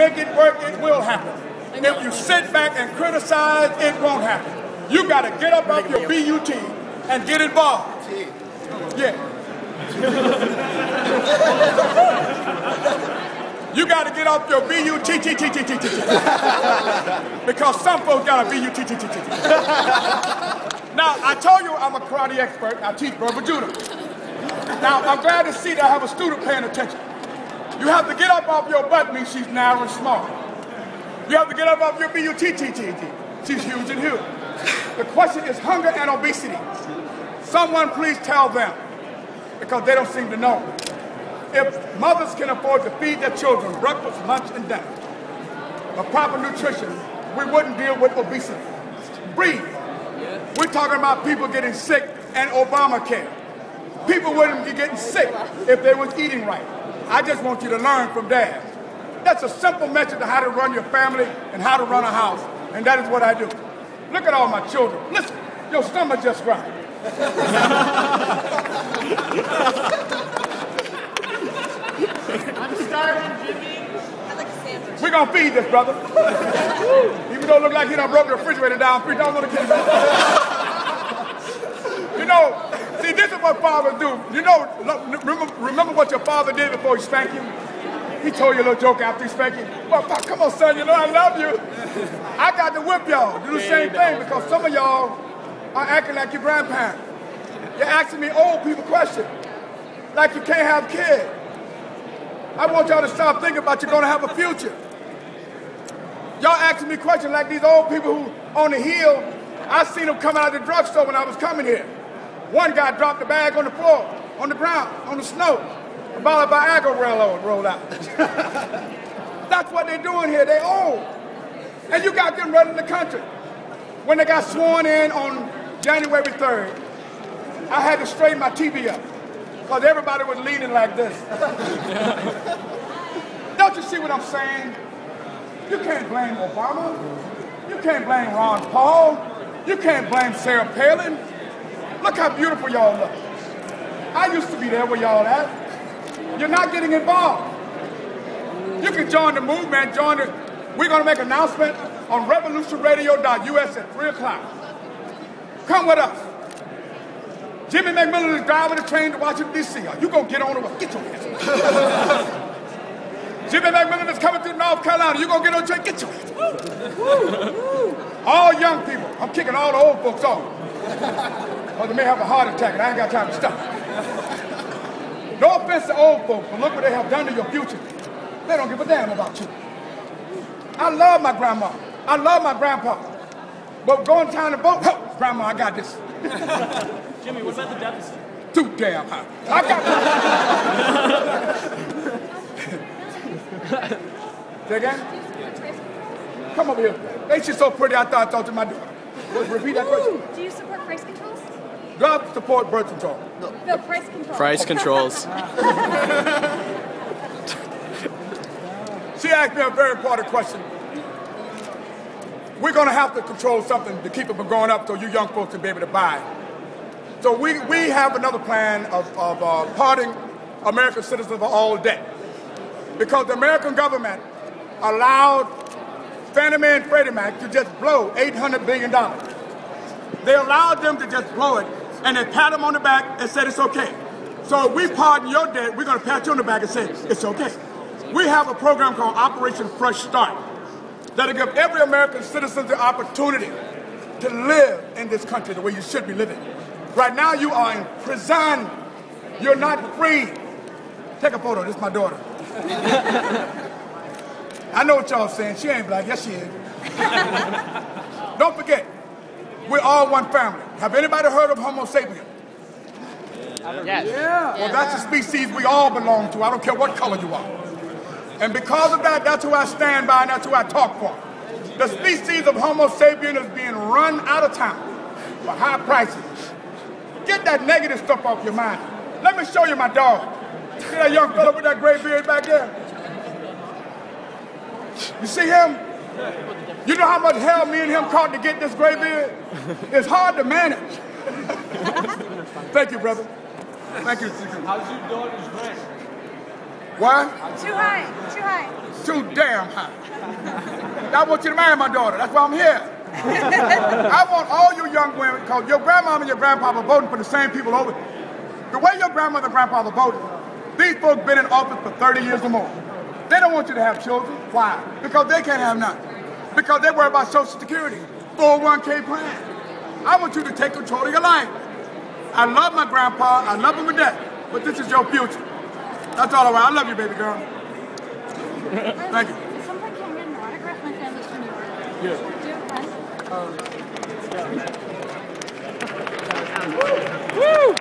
make it work, it will happen. If you sit back and criticize, it won't happen. You got to get up off your BUT and get involved. Yeah. You got to get off your BUT because some folks got a BUT. Now, I told you I'm a karate expert. I teach verbal judo. Now, I'm glad to see that I have a student paying attention. You have to get up off your butt means she's narrow and small. You have to get up off your BUT. She's huge and huge. The question is hunger and obesity. Someone please tell them, because they don't seem to know. If mothers can afford to feed their children breakfast, lunch, and dinner, a proper nutrition, we wouldn't deal with obesity. Breathe. We're talking about people getting sick and Obamacare. People wouldn't be getting sick if they was eating right. I just want you to learn from Dad. That's a simple message of how to run your family and how to run a house, and that is what I do. Look at all my children. Listen, your stomach just growled. I'm starving, Jimmy. I like a sandwich. We're going to feed this brother. Even though it looks like he done broke the refrigerator down 3 times on the kitchen. You know, see, this is what fathers do. You know, remember what your father did before he spanked you? He told you a little joke after he spanked you. Well, come on, son, you know I love you. I got to whip y'all. Do the same thing because some of y'all are acting like your grandparents. You're asking me old people questions, like you can't have kids. I want y'all to stop thinking about you're going to have a future. Y'all asking me questions like these old people who on the hill. I seen them coming out of the drugstore when I was coming here. One guy dropped the bag on the floor, on the ground, on the snow. A bottle of Viagra rolled out. That's what they're doing here. They're old. And you got them running the country. When they got sworn in on January 3rd, I had to straighten my TV up because everybody was leaning like this. Don't you see what I'm saying? You can't blame Obama. You can't blame Ron Paul. You can't blame Sarah Palin. Look how beautiful y'all look. I used to be there where y'all at. You're not getting involved. You can join the movement, we're going to make an announcement on revolutionradio.us at 3 o'clock. Come with us. Jimmy McMillan is driving the train to Washington, D.C. Are you going to get on the road? Get your ass. Jimmy McMillan is coming through North Carolina. You going to get on the train? Get your ass. All young people. I'm kicking all the old folks off. Or they may have a heart attack and I ain't got time to stop. No offense to old folks, but look what they have done to your future. They don't give a damn about you. I love my grandma. I love my grandpa. But going time to vote, grandma, I got this. Jimmy, what about the deficit? Too damn high. I got this. Say again? Come over here. Ain't she so pretty? I thought to my daughter. Repeat that question. Do you support price controls? Do I support birth control? No, price controls. Price controls. She asked me a very important question. We're going to have to control something to keep it from going up so you young folks can be able to buy. So we have another plan of parting American citizens of all debt. Because the American government allowed Fannie Mae and Freddie Mac to just blow $800 billion. They allowed them to just blow it, and they pat them on the back and said it's okay. So if we pardon your debt, we're going to pat you on the back and say it's okay. We have a program called Operation Fresh Start that'll give every American citizen the opportunity to live in this country the way you should be living. Right now you are in prison. You're not free. Take a photo. This is my daughter. I know what y'all saying. She ain't black. Yes, she is. Don't forget, we're all one family. Have anybody heard of Homo sapiens? Yes. Yeah. Well, that's the species we all belong to. I don't care what color you are. And because of that, that's who I stand by and that's who I talk for. The species of Homo sapiens is being run out of town for high prices. Get that negative stuff off your mind. Let me show you my dog. See that young fella with that gray beard back there? You see him? You know how much hell me and him caught to get this gray beard? It's hard to manage. Thank you, brother. Thank you. How's your daughter's dress? What? Too high. Too high. Too damn high. I want you to marry my daughter. That's why I'm here. I want all you young women, because your grandmama and your grandpapa voting for the same people over. The way your grandmother and grandfather voted, these folks been in office for 30 years or more. They don't want you to have children. Why? Because they can't have none. Because they worry about Social Security, 401k plan. I want you to take control of your life. I love my grandpa. I love him to death. But this is your future. That's all I want. I love you, baby girl. Thank you. At some point, can I get an autograph? My family's from New York. Yeah. Do you have a pen? Woo!